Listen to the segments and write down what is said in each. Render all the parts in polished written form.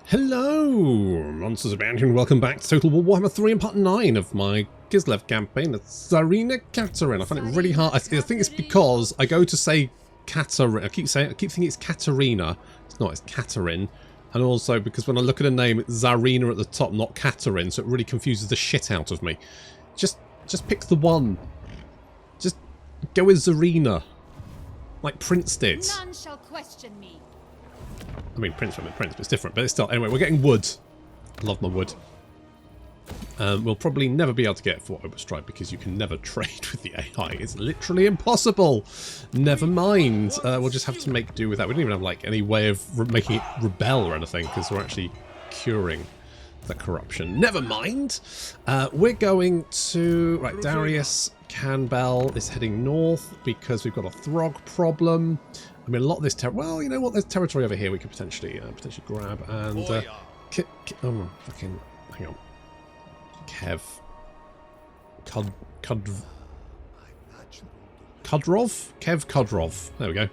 Hello, monsters abound, and welcome back to Total War Warhammer 3 and part 9 of my Kislev campaign. It's Tzarina Katarin. I find it really hard. I think it's because I go to say Katarin. I keep thinking it's Katarina. It's not. It's Katarin. And also because when I look at a name, it's Tzarina at the top, not Katarin, so it really confuses the shit out of me. Just pick the one. Just go with Tzarina, like Prince did. None shall question me. I mean, Prince, but it's different. But it's still... Anyway, we're getting wood. I love my wood. We'll probably never be able to get for Overstrike because you can never trade with the AI. It's literally impossible. Never mind. We'll just have to make do with that. We don't even have, like, any way of making it rebel or anything because we're actually curing the corruption. Never mind. We're going to... Right, Darius Canbell is heading north because we've got a Throg problem. I mean, a lot of this well, you know what? There's territory over here we could potentially grab and oh, fucking hang on. Kudrov? Kev Kudrov. There we go.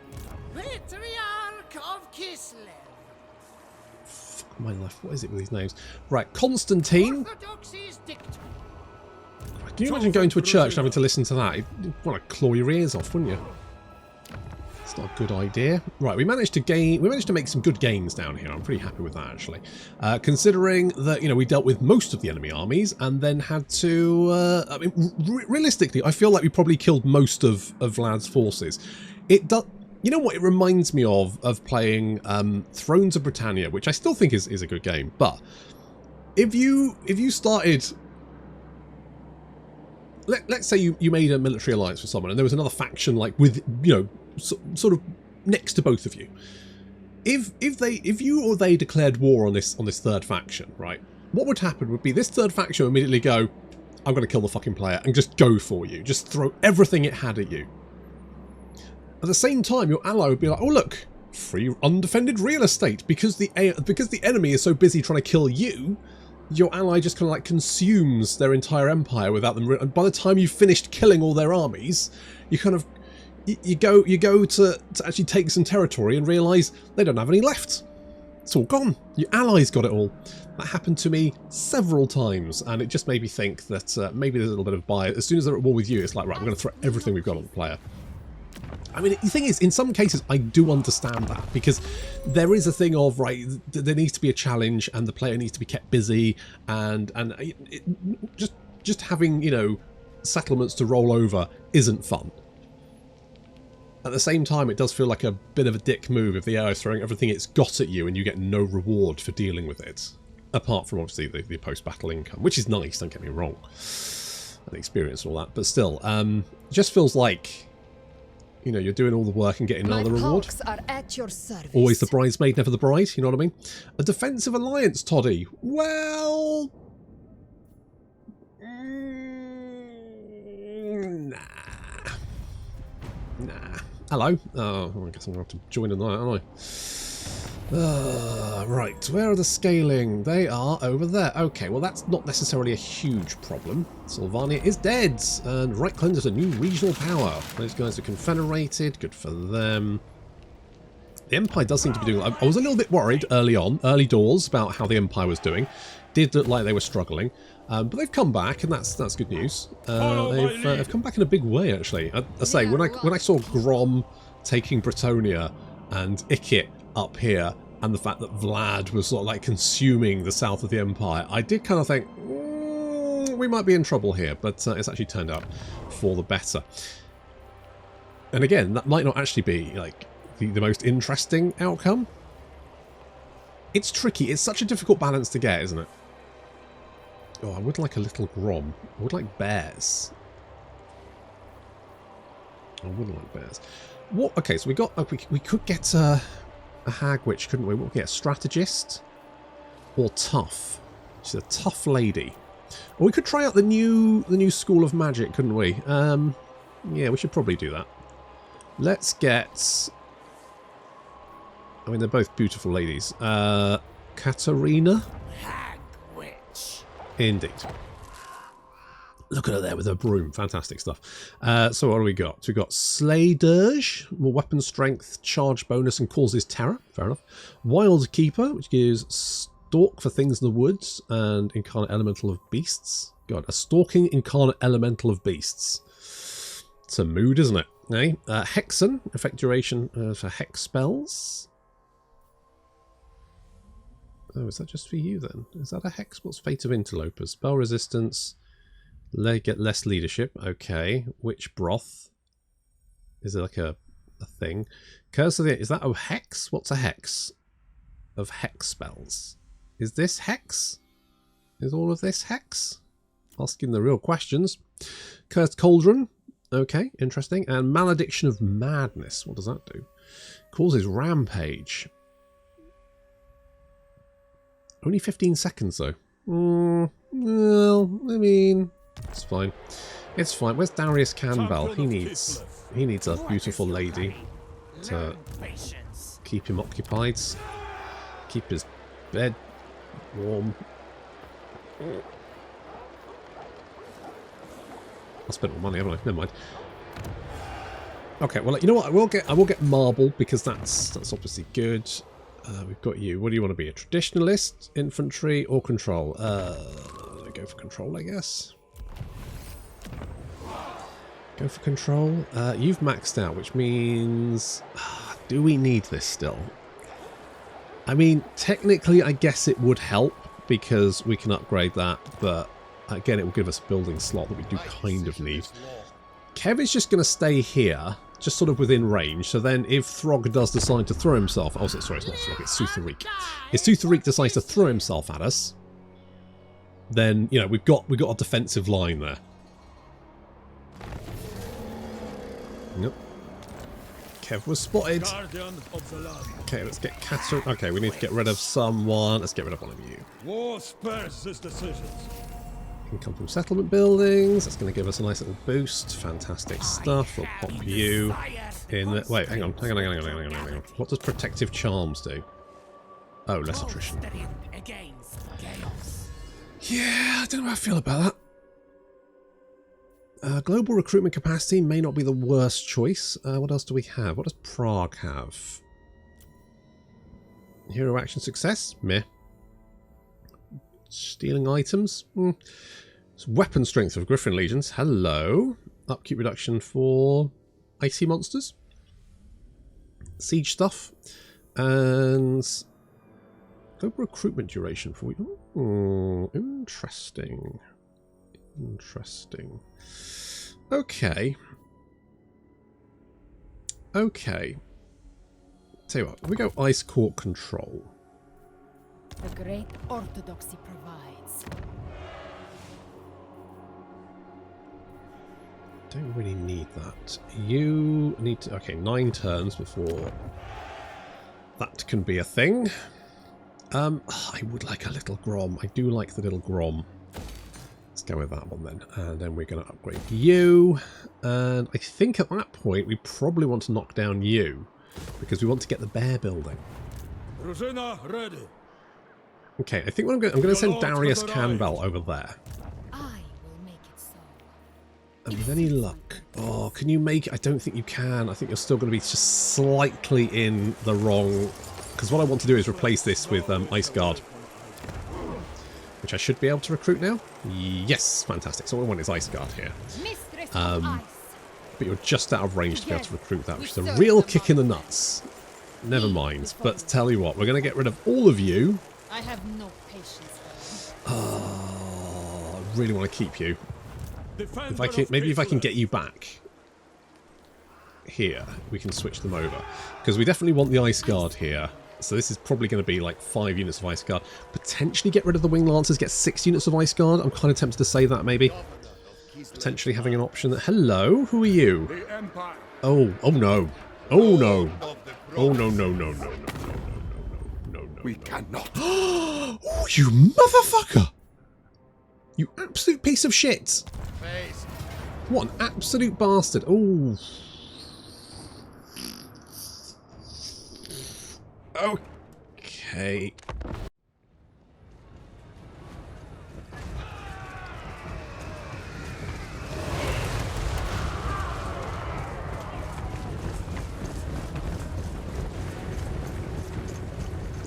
Fuck my life. What is it with these names? Right, Constantine. Can you imagine going to a church and having to listen to that? You'd want to claw your ears off, wouldn't you? It's not a good idea. Right, we managed to make some good gains down here. I'm pretty happy with that, actually. Considering that, you know, we dealt with most of the enemy armies and then had to... I mean, realistically, I feel like we probably killed most of Vlad's forces. It does... You know what it reminds me of playing Thrones of Britannia, which I still think is a good game. But if you started... Let's say you made a military alliance with someone and there was another faction, like, with, you know, sort of next to both of you. If you or they declared war on this third faction, right? What would happen would be this third faction would immediately go, I'm going to kill the fucking player, and just go for you. Just throw everything it had at you. At the same time, your ally would be like, oh look, free undefended real estate, because the enemy is so busy trying to kill you. Your ally just kind of like consumes their entire empire without them. And by the time you've finished killing all their armies, you kind of you go to actually take some territory and realise they don't have any left. It's all gone. Your allies got it all. That happened to me several times, and it just made me think that maybe there's a little bit of bias. As soon as they're at war with you, it's like, right, we're going to throw everything we've got on the player. I mean, the thing is, in some cases, I do understand that, because there is a thing of, right, there needs to be a challenge, and the player needs to be kept busy, and just having, you know, settlements to roll over isn't fun. At the same time, it does feel like a bit of a dick move if the AI is throwing everything it's got at you and you get no reward for dealing with it. Apart from, obviously, the post-battle income, which is nice, don't get me wrong. And the experience and all that. But still, it just feels like, you know, you're doing all the work and getting another reward. Are at your service. Always the bridesmaid, never the bride, you know what I mean? A defensive alliance, Toddy. Well... Nah. Hello. Oh, I guess I'm going to have to join in that, aren't I? Right, where are the scaling? They are over there. Okay, well that's not necessarily a huge problem. Sylvania is dead, and Reichland is a new regional power. Those guys are confederated, good for them. The Empire does seem to be doing... I was a little bit worried early doors, about how the Empire was doing. Did look like they were struggling. But they've come back, and that's good news. They've come back in a big way, actually. I say, when I saw Grom taking Bretonia and Ikit up here, and the fact that Vlad was sort of like consuming the south of the Empire, I did kind of think, we might be in trouble here, but it's actually turned out for the better. And again, that might not actually be like the most interesting outcome. It's tricky. It's such a difficult balance to get, isn't it? Oh, I would like a little Grom. I would like bears. I would like bears. What? Okay, so we got... we could get a hag witch, couldn't we? What would we get? A strategist? Or tough? She's a tough lady. Or we could try out the new school of magic, couldn't we? Yeah, we should probably do that. Let's get... I mean, they're both beautiful ladies. Katarina? Indeed. Look at her there with her broom. Fantastic stuff. So what do we got? So we've got Slay Dirge, more weapon strength, charge bonus, and causes terror. Fair enough. Wild Keeper, which gives stalk for things in the woods and incarnate elemental of beasts. God, a stalking incarnate elemental of beasts. It's a mood, isn't it? Eh? Hexen, effect duration for hex spells. Oh, is that just for you then? Is that a hex? What's Fate of Interlopers? Spell resistance. Get less leadership. Okay. Witch broth. Is it like a thing? Curse of the... Is that a hex? What's a hex? Of hex spells. Is this hex? Is all of this hex? Asking the real questions. Cursed Cauldron. Okay, interesting. And Malediction of Madness. What does that do? Causes rampage. Only 15 seconds though. Well, I mean, it's fine. It's fine. Where's Darius Canbell? He needs a beautiful lady to keep him occupied. Keep his bed warm. I spent all money, haven't I? Never mind. Okay, well, you know what? I will get marble because that's obviously good. We've got you. What do you want to be? A traditionalist, infantry, or control? Go for control, I guess. Go for control. You've maxed out, which means... do we need this still? I mean, technically, I guess it would help because we can upgrade that, but again, it will give us a building slot that we do kind of need. Kev is just going to stay here, just sort of within range, so then if Throg does decide to throw himself... Oh, sorry, it's not Throg, it's Sutharik. If Sutharik decides to throw himself at us, then, you know, we've got a defensive line there. Nope. Kev was spotted. Okay, let's get Katarin. Okay, we need to get rid of someone. Let's get rid of one of you. War spares his decisions. Can come from settlement buildings. That's going to give us a nice little boost. Fantastic stuff. We'll pop you in there. Wait, hang on. What does protective charms do? Oh, less attrition. Yeah, I don't know how I feel about that. Global recruitment capacity may not be the worst choice. What else do we have? What does Prague have? Hero action success? Meh. Stealing items? It's weapon strength of Griffin Legions. Hello. Upkeep reduction for icy monsters. Siege stuff. And global recruitment duration for... interesting. Interesting. Okay. Okay. Tell you what, if we go Ice Court Control. The great orthodoxy provides. Don't really need that. You need to... Okay, 9 turns before that can be a thing. I would like a little Grom. I do like the little Grom. Let's go with that one then. And then we're going to upgrade you. And I think at that point we probably want to knock down you. Because we want to get the bear building. Ready. Okay, I think what I'm going to send Darius Canbell over there. I will make it so. And with any luck... Oh, can you make... I don't think you can. I think you're still going to be just slightly in the wrong... Because what I want to do is replace this with Ice Guard. Which I should be able to recruit now. Yes, fantastic. So what we want is Ice Guard here. But you're just out of range to be able to recruit that, which is a real kick in the nuts. Never mind. But tell you what, we're going to get rid of all of you. I have no patience. Oh, I really want to keep you. If I can, maybe if I can get you back here, we can switch them over. Because we definitely want the Ice Guard here. So this is probably going to be like 5 units of Ice Guard. Potentially get rid of the Wing Lancers, get 6 units of Ice Guard. I'm kind of tempted to say that maybe. Potentially having an option that... Hello, who are you? Oh no. Oh no. Oh no. We cannot. Oh, you motherfucker! You absolute piece of shit! What an absolute bastard! Oh. Okay.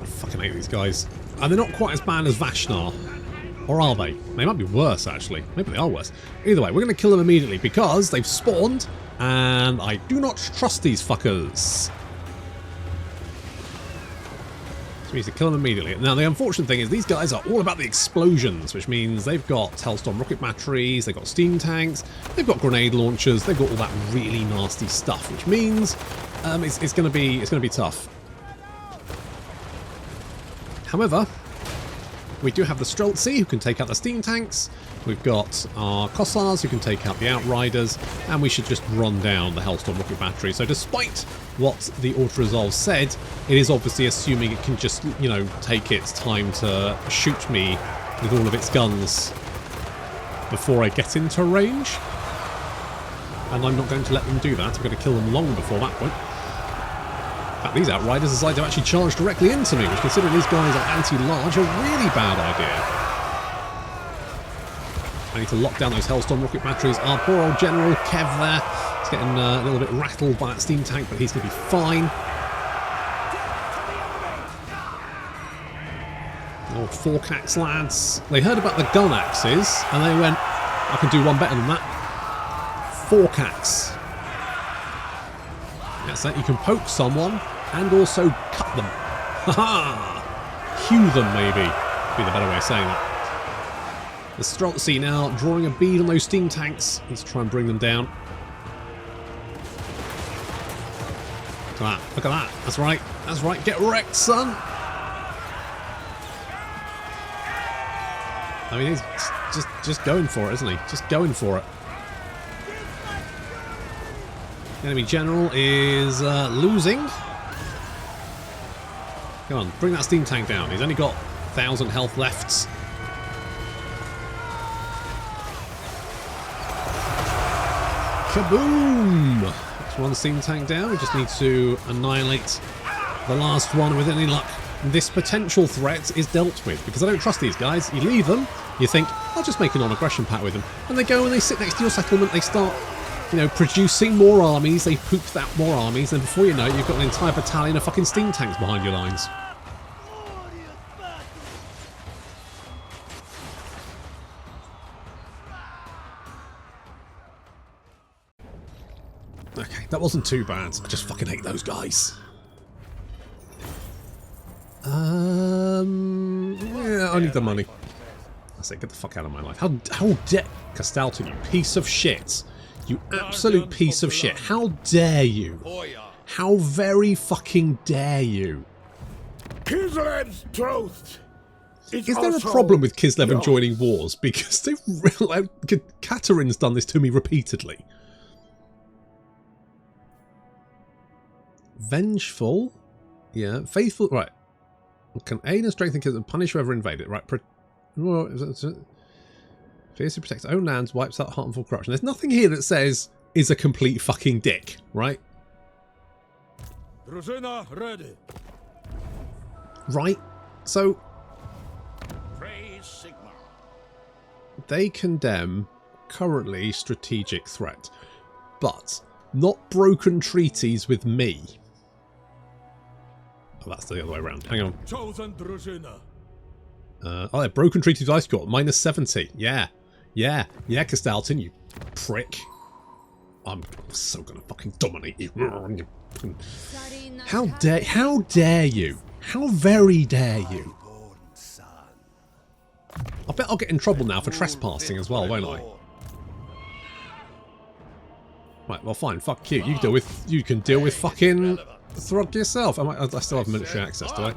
I fucking hate these guys. And they're not quite as bad as Vashnar. Or are they? They might be worse, actually. Maybe they are worse. Either way, we're going to kill them immediately because they've spawned, and I do not trust these fuckers. So we need to kill them immediately. Now, the unfortunate thing is these guys are all about the explosions, which means they've got Hellstorm rocket batteries, they've got steam tanks, they've got grenade launchers, they've got all that really nasty stuff, which means it's going to be tough. However, we do have the Streltsy who can take out the steam tanks. We've got our Corsairs who can take out the Outriders, and we should just run down the Hellstorm rocket battery. So despite what the auto-resolve said, it is obviously assuming it can just, you know, take its time to shoot me with all of its guns before I get into range. And I'm not going to let them do that. I'm going to kill them long before that point. In fact, these Outriders decide to actually charge directly into me, which, considering these guys are anti-large, a really bad idea. I need to lock down those Hellstorm rocket batteries. Our poor old General Kev there is getting a little bit rattled by that steam tank, but he's going to be fine. Oh, Forcax lads. They heard about the gun axes, and they went, I can do one better than that. Forcax. That's that. You can poke someone and also cut them. Haha! Hew them, maybe. Would be the better way of saying that. The Streltsy now drawing a bead on those steam tanks. Let's try and bring them down. Look at that. Look at that. That's right. That's right. Get wrecked, son. I mean, he's just going for it, isn't he? Just going for it. The enemy general is losing. Come on, bring that steam tank down. He's only got 1,000 health left. Kaboom! That's one steam tank down. We just need to annihilate the last one with any luck. This potential threat is dealt with, because I don't trust these guys. You leave them, you think, I'll just make a non-aggression pact with them. And they go and they sit next to your settlement, they start, you know, producing more armies, they poop out more armies, and before you know it, you've got an entire battalion of fucking steam tanks behind your lines. Okay, that wasn't too bad. I just fucking hate those guys. Yeah, I need the money. I say, get the fuck out of my life. How dare Castalton, you piece of shit. You absolute piece of shit. How dare you? How very fucking dare you? Kislev's truth. Is there a problem with Kislev joining wars? Because they've realized Katarin's done this to me repeatedly. Vengeful. Yeah. Faithful. Right. Can aid and strengthen Kislev and punish whoever invaded. Right. Fiercely protects own lands, wipes out harmful corruption. There's nothing here that says is a complete fucking dick, right? Drużyna ready. Right. So they condemn currently strategic threat, but not broken treaties with me. Oh, that's the other way around. Hang on. Chosen drużyna. Oh, they're broken treaties with Ice Court. Minus 70. Yeah. Yeah. Yeah, Castalton, you prick. I'm so gonna fucking dominate you. How dare you? How very dare you? I bet I'll get in trouble now for trespassing as well, won't I? Right, well fine, fuck you. You can deal with fucking Throg yourself. I still have military access, do I?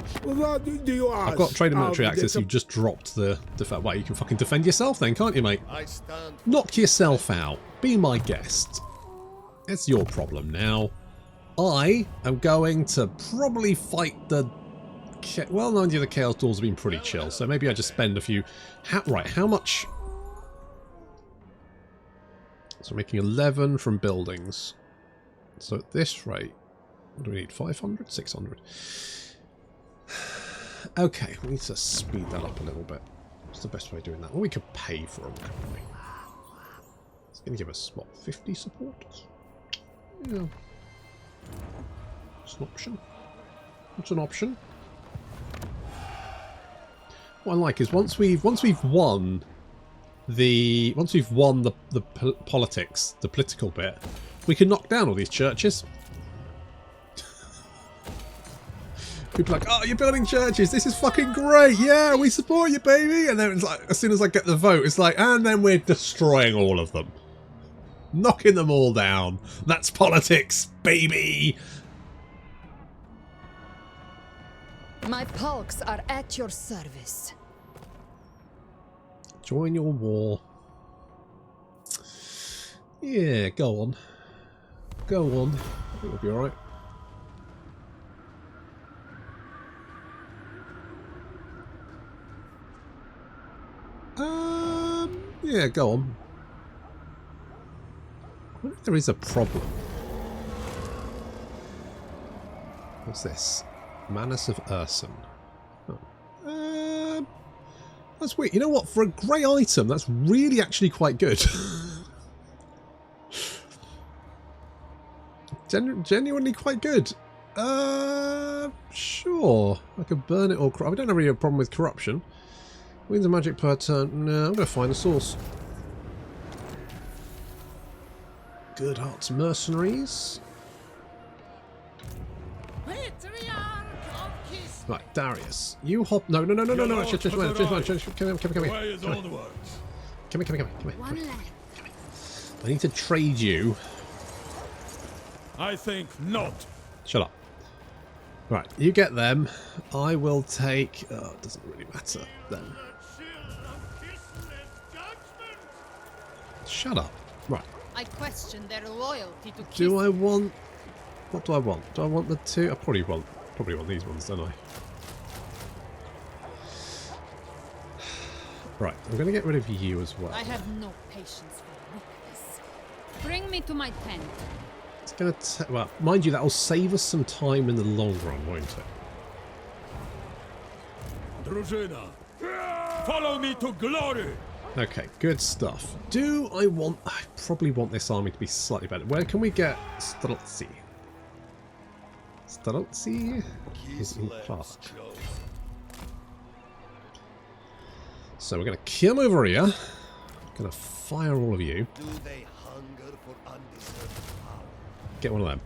I've got trade and military access. You just dropped the fact. Well, you can fucking defend yourself then, can't you, mate? Knock yourself out. Be my guest. It's your problem now. I am going to probably fight the... Well, no, the Chaos Doors have been pretty chill, so maybe I just spend a few... Right, how much... So we're making 11 from buildings. So at this rate... What do we need? 500? 600? Okay, we need to speed that up a little bit. What's the best way of doing that? Well, we could pay for them, couldn't we? It's going to give us, what, 50 support? Yeah. It's an option. It's an option. What I like is once we've won the politics, the political bit, we can knock down all these churches. People are like, oh, you're building churches, this is fucking great, yeah, we support you, baby. And then it's like, as soon as I get the vote, it's like, and then we're destroying all of them. Knocking them all down. That's politics, baby. My pulks are at your service. Join your war. Yeah, go on. Go on. I think we'll be alright. Yeah, go on. I wonder if there is a problem. What's this? Manus of Urson. Oh. That's weird. You know what? For a grey item, that's really actually quite good. Genuinely quite good. Sure. I could burn it or... I don't have really a problem with corruption. Wins a magic per turn. No, I'm going to find the source. Good Hearts Mercenaries. Right, Darius. You hop... No. Just come here. Come here. I need to trade you. I think not. Shut up. Right, you get them. I will take... Oh, it doesn't really matter then. Shut up. Right. I question their loyalty to Do I want... What do I want? Do I want the two? I probably want these ones, don't I? Right, I'm going to get rid of you as well. I have no patience for weakness. Bring me to my tent. It's going to... Well, mind you, that will save us some time in the long run, won't it? Drużyna, follow me to glory. Okay, good stuff. Do I want... I probably want this army to be slightly better. Where can we get Streltsy? Streltsy is in Prague. So we're going to come over here. Going to fire all of you. Do they hunger for undeserved power? Get one of them.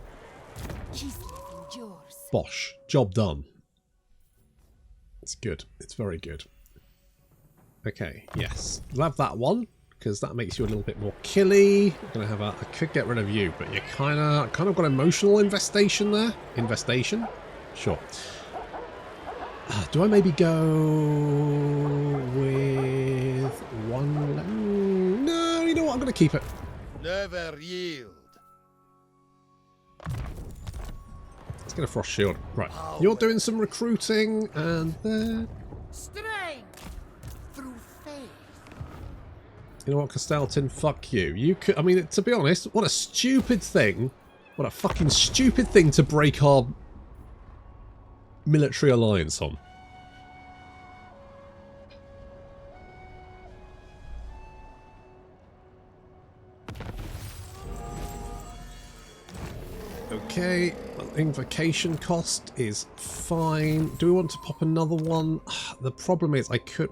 Kislev endures. Bosh. Job done. It's good. It's very good. Okay, yes. We'll have that one, because that makes you a little bit more killy. We're gonna have a... I could get rid of you, but you kind of got emotional investation there. Investation? Sure. Do I maybe go with one... No, you know what? I'm going to keep it. Never yield. Let's get a Frost Shield. Right. You're doing some recruiting, and there... Strength Through faith. You know what, Castelton? Fuck you. You could... I mean, to be honest, what a stupid thing. What a fucking stupid thing to break our military alliance on. Okay, invocation cost is fine. Do we want to pop another one? The problem is I could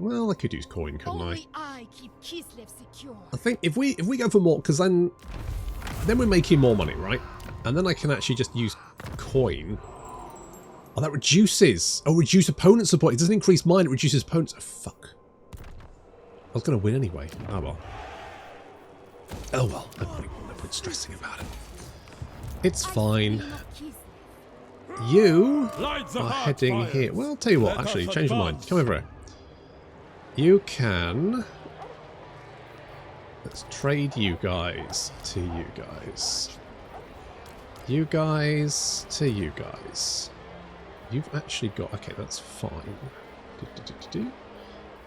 use coin, couldn't I? Only I keep Kislev secure. I think if we go for more, because then we're making more money, right? And then I can actually just use coin. Oh, that reduces. Oh, reduce opponent support. It doesn't increase mine. It reduces opponents. Oh, fuck. I was going to win anyway. Oh well. Oh well. No point stressing about it. It's fine. You are heading here. Well, I'll tell you what. Actually, change your mind. Come over here. You can... Let's trade you guys to you guys. You guys to you guys. You've actually got... Okay, that's fine.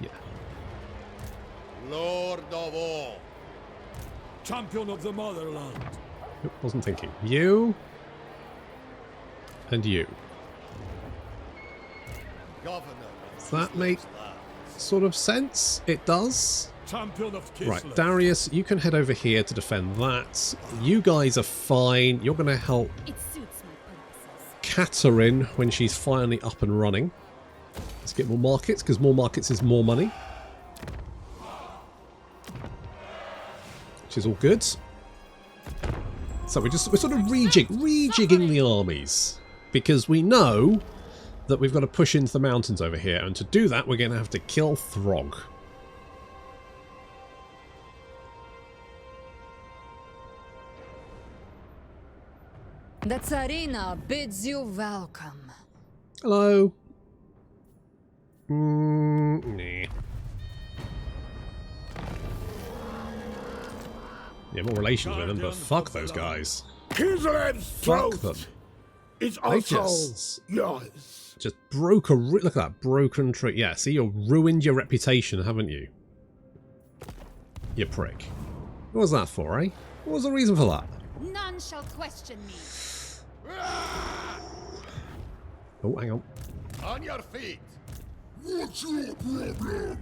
Yeah. Lord of all. Champion of the motherland. Oop, wasn't thinking. You. And you. Governor. Does that make sort of sense? It does. Champion of Kislev. Right, Darius, you can head over here to defend that. You guys are fine. You're going to help It suits my purposes. Katarin when she's finally up and running. Let's get more markets, because more markets is more money. Which is all good. So we're sort of rejigging the armies. Because we know that we've got to push into the mountains over here. And to do that, we're going to have to kill Throg. The Tzarina bids you welcome. Hello. Nah. Yeah, more relations with them, but fuck those guys. Kislev's Fuck throat them. is They also yours. just broke a... Look at that, broken tree. Yeah, see, you've ruined your reputation, haven't you? You prick. What was that for, eh? What was the reason for that? None shall question me. Oh, hang on. On your feet. What's your problem?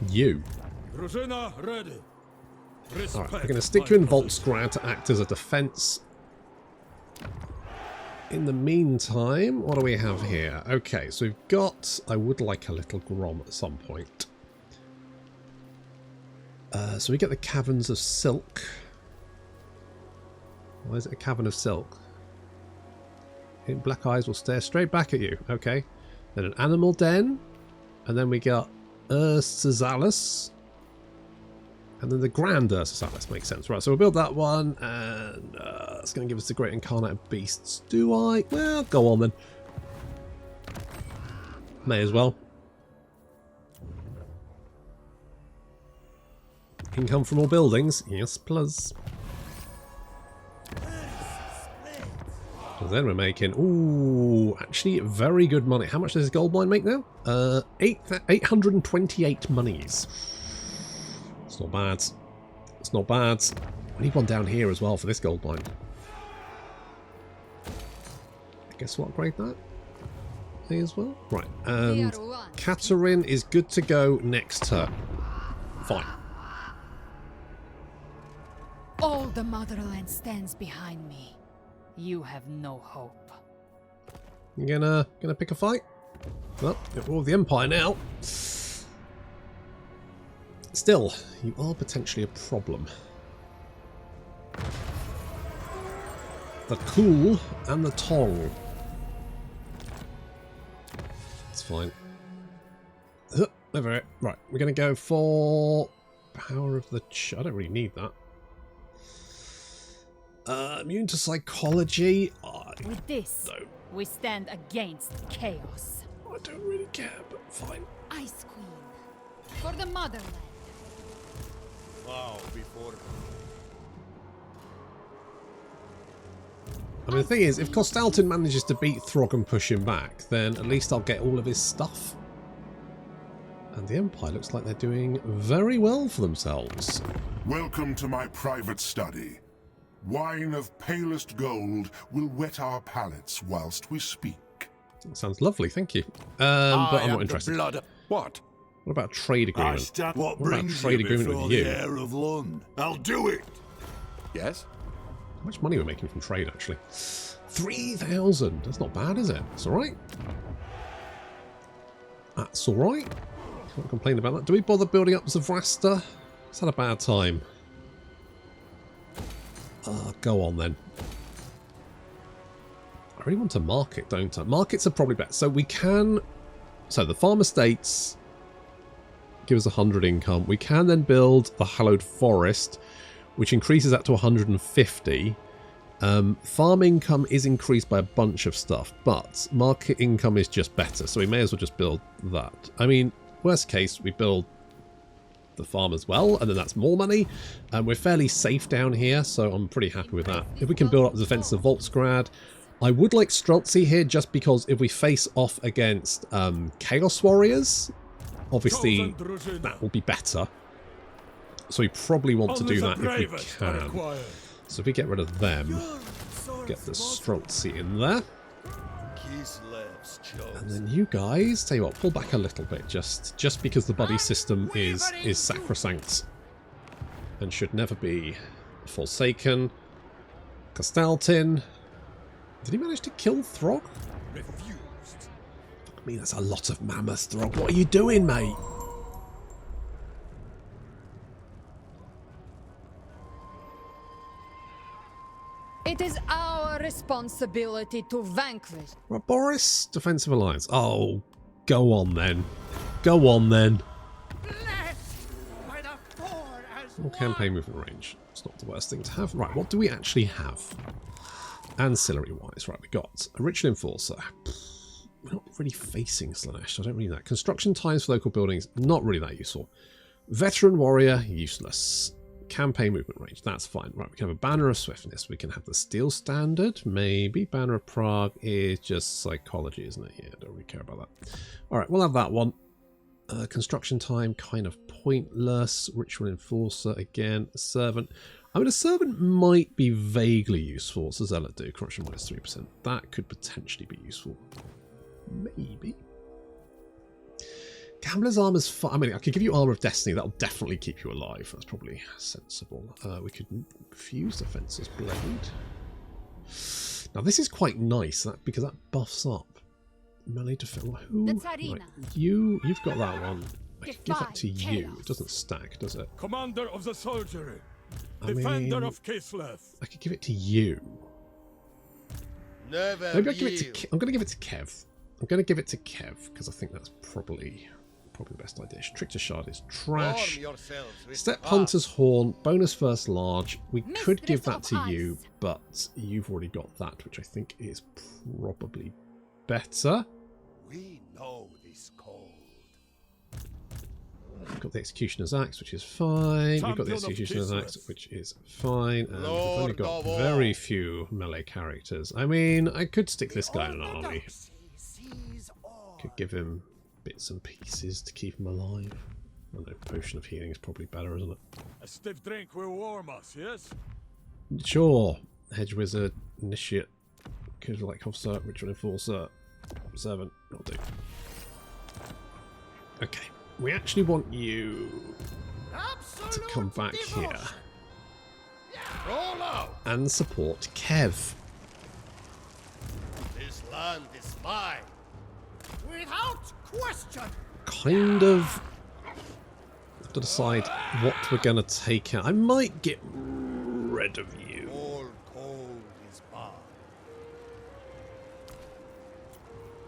You. Drużyna ready. Alright, we're going to stick you in Voltsgrad to act as a defence. In the meantime, what do we have here? Okay, so we've got... I would like a little Grom at some point. So we get the Caverns of Silk. Why is it a Cavern of Silk? Black eyes will stare straight back at you. Okay. Then an Animal Den. And then we got Ursazalis. And then the Grand Ursazalis makes sense. Right, so we'll build that one. And it's going to give us the Great Incarnate of Beasts. Do I? Well, go on then. May as well. Income from all buildings. Yes, plus. So then we're making, ooh, actually very good money. How much does this gold mine make now? 828 monies. It's not bad. It's not bad. We need one down here as well for this gold mine. I guess we'll upgrade that. May as well. Right, and Katarin is good to go next turn. Fine. All the motherland stands behind me. You have no hope. You gonna pick a fight? Well, you're all the Empire now. Still, you are potentially a problem. The Cool and the Tong. It's fine. Over it. Right, we're gonna go for Power of the I don't really need that. Immune to psychology. With this, we stand against chaos. I don't really care, but fine. Ice Queen, for the motherland. Wow, before. I mean, the thing is, if Kostaltin manages to beat Throg and push him back, then at least I'll get all of his stuff. And the Empire looks like they're doing very well for themselves. Welcome to my private study. Wine of palest gold will wet our palates whilst we speak. That sounds lovely, thank you. But I'm not interested. What? What about a trade agreement? What about a trade agreement with you? the heir of Lund? I'll do it. Yes? How much money we're making from trade, actually? 3,000. That's not bad, is it? It's alright. That's alright. Can't complain about that. Do we bother building up Zavrasta? It's had a bad time. Go on then. I really want to market, don't I? Markets are probably better. So we can... So the farm estates give us 100 income. We can then build the Hallowed Forest, which increases that to 150. Farm income is increased by a bunch of stuff, but market income is just better. So we may as well just build that. I mean, worst case, we build the farm as well, and then that's more money. We're fairly safe down here, so I'm pretty happy with that. If we can build up the defense of Voltsgrad, I would like Streltsy here just because if we face off against Chaos Warriors, obviously that will be better. So we probably want to do that if we can. So if we get rid of them, get the Streltsy in there. And then you guys, tell you what, pull back a little bit, just because the buddy system is sacrosanct and should never be forsaken. Kostaltin, did he manage to kill Throg? Refused. I mean, that's a lot of mammoth throg. What are you doing, mate? It is our responsibility to vanquish. Right, Boris, Defensive Alliance. Oh, go on then. Go on then. More campaign movement range. It's not the worst thing to have. Right, what do we actually have? Ancillary-wise, right, we got a Ritual Enforcer. We're not really facing Slanesh, I don't really know that. Construction times for local buildings, not really that useful. Veteran Warrior, useless. Campaign movement range, that's fine. Right, we can have a Banner of Swiftness. We can have the Steel Standard, maybe. Banner of Prague is just psychology, isn't it? Yeah, don't really care about that. Alright, we'll have that one. Construction time, kind of pointless. Ritual Enforcer, again. Servant. I mean, a Servant might be vaguely useful. What's the Zealot do? Corruption minus 3%. That could potentially be useful. Maybe. Gambler's Armor's fine. I mean, I could give you Armor of Destiny. That'll definitely keep you alive. That's probably sensible. We could fuse Defensor's Blade. Now, this is quite nice because that buffs up. Melee defense. Who? The Tzarina. Right, you've got that one. I could give that to you. It doesn't stack, does it? Commander of the soldiery. I Defender mean, of Kislev. I could give it to you. Never Maybe I'll give it to. yield. I'm going to give it to Kev. I'm going to give it to Kev because I think that's probably the best idea. Trickster Shard is trash. Arm yourselves with Step wrath. Hunter's Horn, bonus first large. We could give that Mistress to of you, Ice. but you've already got that, which I think is probably better. We know this cold. We've got the Executioner's Axe, which is fine. We've got the Champion of Executioner's Axe, Kislev. which is fine. And we've only Lord got of all. very few melee characters. I mean, I could stick this guy in an army. Sees all. Could give him bits and pieces to keep him alive. I know, Potion of Healing is probably better, isn't it? A stiff drink will warm us, yes? Sure. Hedge Wizard, Initiate, could like Officer, Ritual Enforcer, Servant, will do. Okay, we actually want you to Absolute come back devotion. here Roll out. and support Kev. This land is mine. Without question. Kind of have to decide what we're going to take out. I might get rid of you. All cold is barred.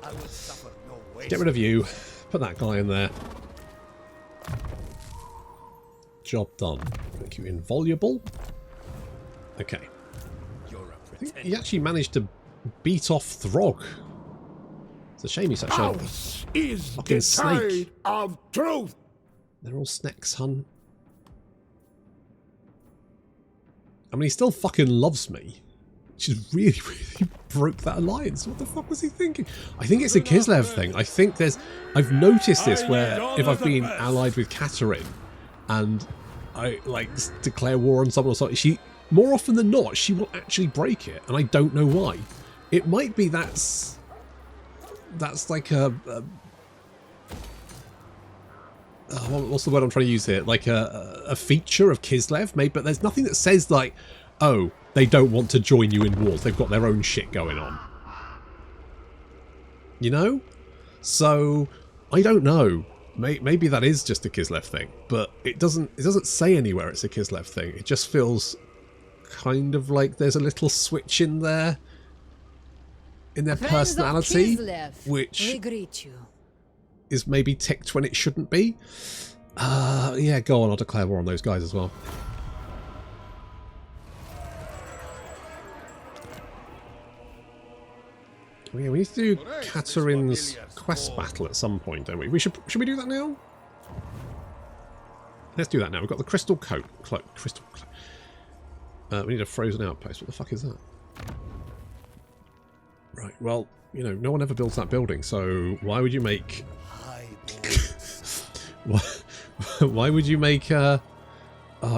I will suffer no waste. Get rid of you. Put that guy in there. Job done. Make you invaluable. Okay. You're a I think pretender. he actually managed to beat off Throg. It's a shame he's such a House is fucking the snake. tide of truth. They're all snakes, hun. I mean, he still fucking loves me. Which is really, really broke that alliance. What the fuck was he thinking? I think it's a Kislev thing. I think there's... I've noticed this where if I've been allied with Katarin and I, like, declare war on someone or something, she... More often than not, she will actually break it. And I don't know why. It might be that's like a what's the word I'm trying to use here? Like a feature of Kislev, maybe, but there's nothing that says like, oh, they don't want to join you in wars. They've got their own shit going on. You know? So I don't know. Maybe that is just a Kislev thing, but it doesn't say anywhere it's a Kislev thing. It just feels kind of like there's a little switch in there in their Friends of personality, Kislev, which we greet you. is maybe ticked when it shouldn't be. Yeah, go on, I'll declare war on those guys as well. Oh, yeah, we need to do Katarin's quest battle at some point, don't we? Should we do that now? Let's do that now. We've got the crystal cloak. We need a frozen outpost. What the fuck is that? Right, well, you know, no one ever builds that building, so why would you make... why would you make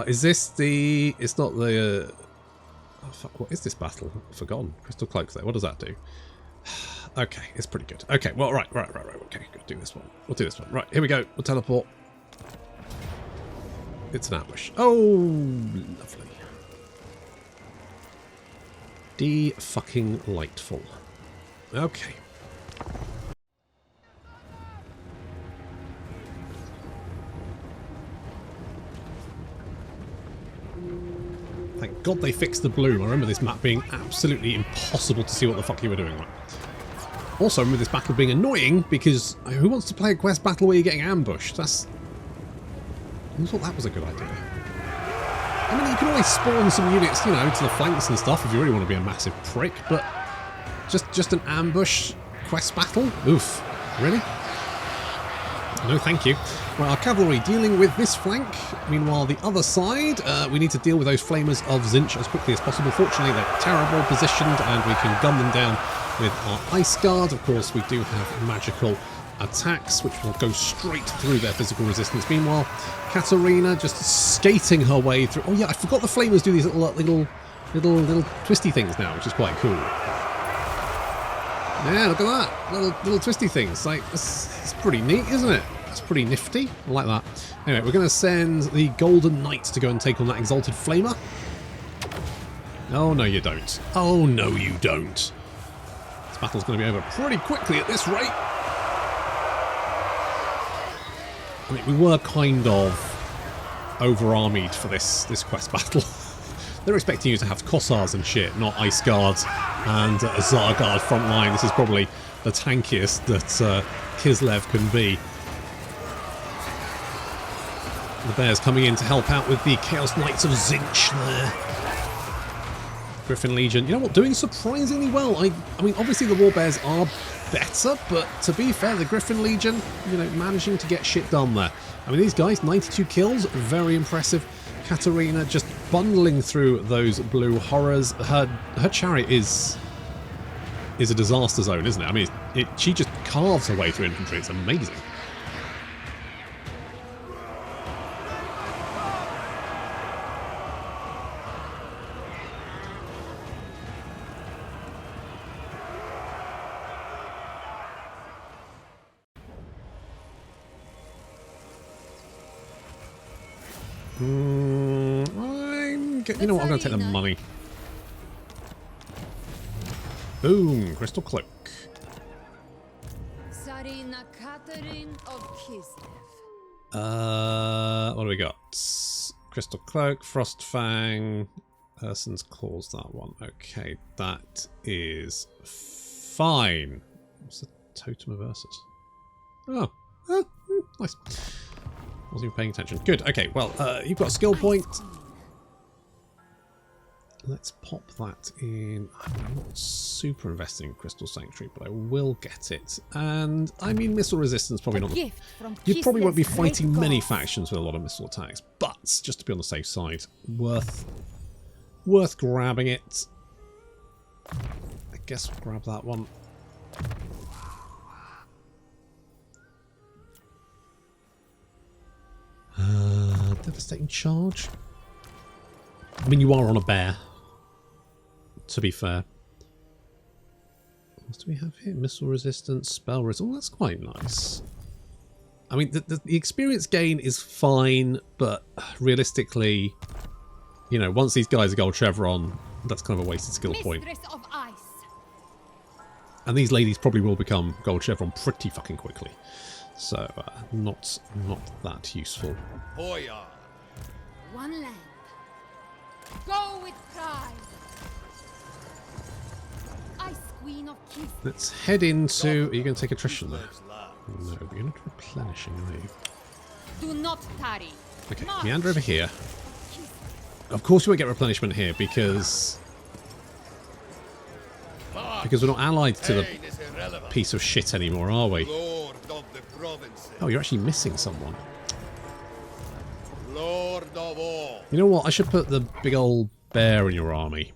is this the... It's not the... oh, fuck, what is this battle? I've forgotten. Crystal cloak there. What does that do? Okay, it's pretty good. Okay, well, right. Okay, good. Do this one. We'll do this one. Right, here we go. We'll teleport. It's an ambush. Oh, lovely. D-fucking-lightful. Okay. God they fixed the bloom. I remember this map being absolutely impossible to see what the fuck you were doing. Right? Also, I remember this battle being annoying because who wants to play a quest battle where you're getting ambushed? Who thought that was a good idea? I mean, you can always spawn some units, you know, to the flanks and stuff if you really want to be a massive prick, but just an ambush quest battle? Oof. Really? No, thank you. Right, our cavalry dealing with this flank. Meanwhile, the other side, we need to deal with those flamers of Tzeentch as quickly as possible. Fortunately, they're terrible positioned, and we can gun them down with our Ice Guard. Of course, we do have magical attacks, which will go straight through their physical resistance. Meanwhile, Katarina just skating her way through. Oh yeah, I forgot the flamers do these little twisty things now, which is quite cool. Yeah, look at that. Little twisty things. Like, it's pretty neat, isn't it? It's pretty nifty. I like that. Anyway, we're going to send the Golden Knight to go and take on that Exalted Flamer. Oh, no, you don't. Oh, no, you don't. This battle's going to be over pretty quickly at this rate. I mean, we were kind of over-armied for this quest battle. They're expecting you to have Corsairs and shit, not Ice Guards and a Zarguard front line. This is probably the tankiest that Kislev can be. The Bears coming in to help out with the Chaos Knights of Tzeentch there. Griffin Legion, you know what, doing surprisingly well. I mean, obviously the War Bears are better, but to be fair, the Griffin Legion, you know, managing to get shit done there. I mean, these guys, 92 kills, very impressive. Katarina just bundling through those blue horrors. Her chariot is a disaster zone, isn't it? I mean, she just carves her way through infantry. It's amazing. You know what, I'm going to take the money. Boom, Crystal Cloak. Tzarina Katarin of Kislev. What do we got? Crystal Cloak, Frost Fang, Person's Claws, that one. Okay, that is fine. What's the Totem of Ursus? Oh, nice. Wasn't even paying attention. Good, okay, well, you've got a skill point. Let's pop that in. I'm not super invested in Crystal Sanctuary, but I will get it. And I mean, missile resistance probably not. You probably won't be fighting many factions with a lot of missile attacks, but just to be on the safe side, worth grabbing it. I guess we'll grab that one. Devastating charge. I mean, you are on a bear. To be fair. What do we have here? Missile resistance, spell resistance. Oh, that's quite nice. I mean, the experience gain is fine, but realistically, you know, once these guys are gold chevron, that's kind of a wasted skill point. Of Ice. And these ladies probably will become gold chevron pretty fucking quickly. So, not that useful. Hoya. One land. Go with pride. Ice Queen of Kislev. Let's head into... Are you going to take attrition there? No, you're not replenishing, are you? Do not tarry. Okay, meander over here. Of course you won't get replenishment here because we're not allied to the piece of shit anymore, are we? Oh, you're actually missing someone. Lord of all. You know what? I should put the big old bear in your army.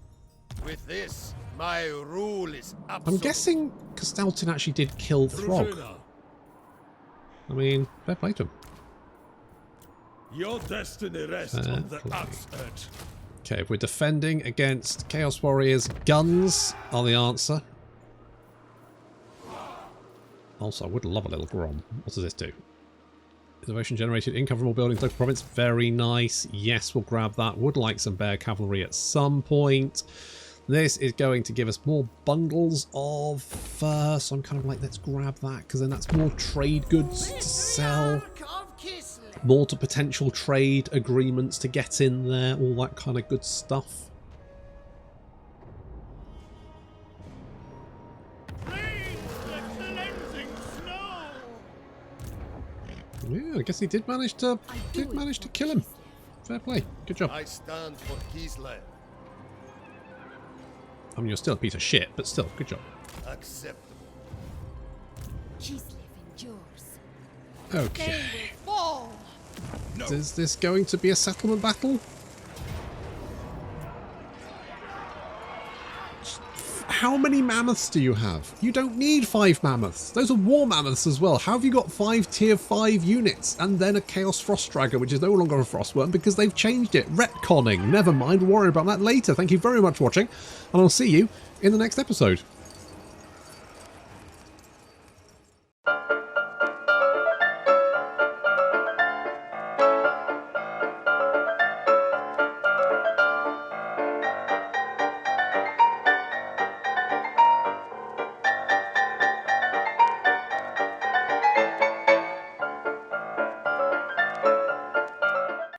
With this, my rule is absolute. I'm guessing Kostaltin actually did kill Throg. I mean, fair play to him. Your destiny rests on the axe edge. Okay, if we're defending against Chaos Warriors, guns are the answer. Also, I would love a little Grom. What does this do? Innovation generated income from all buildings, local province. Very nice. Yes, we'll grab that. Would like some bear cavalry at some point. This is going to give us more bundles of fur, so I'm kind of like, let's grab that, because then that's more trade goods to sell. More to potential trade agreements to get in there, all that kind of good stuff. Yeah, I guess he did manage to kill him. Fair play. Good job. I stand for Kislev. I mean, you're still a piece of shit, but still, good job. Acceptable. Kislev endures. Okay. They will fall. Is this going to be a settlement battle? How many mammoths do you have? You don't need 5 mammoths. Those are war mammoths as well. How have you got 5 tier 5 units and then a Chaos Frost Dragger, which is no longer a Frostworm because they've changed it? Retconning. Never mind. We'll worry about that later. Thank you very much for watching, and I'll see you in the next episode.